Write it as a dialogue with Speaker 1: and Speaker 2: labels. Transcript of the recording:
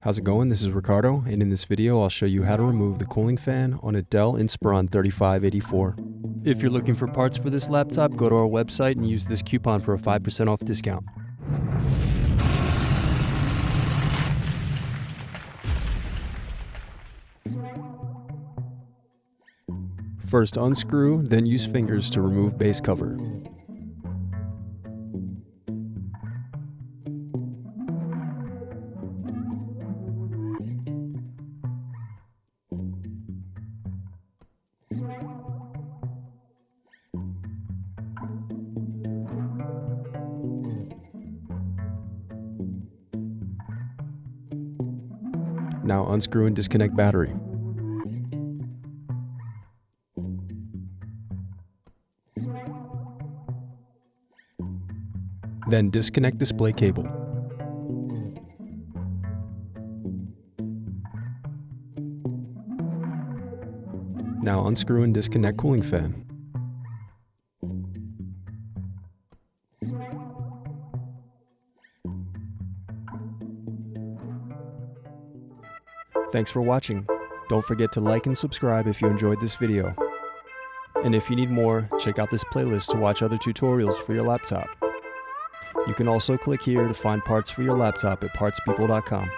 Speaker 1: How's it going? This is Ricardo, and in this video I'll show you how to remove the cooling fan on a Dell Inspiron 3584. If you're looking for parts for this laptop, go to our website and use this coupon for a 5% off discount. First unscrew, then use fingers to remove base cover. Now unscrew and disconnect battery. Then disconnect display cable. Now unscrew and disconnect cooling fan. Thanks for watching. Don't forget to like and subscribe if you enjoyed this video. And if you need more, check out this playlist to watch other tutorials for your laptop. You can also click here to find parts for your laptop at partspeople.com.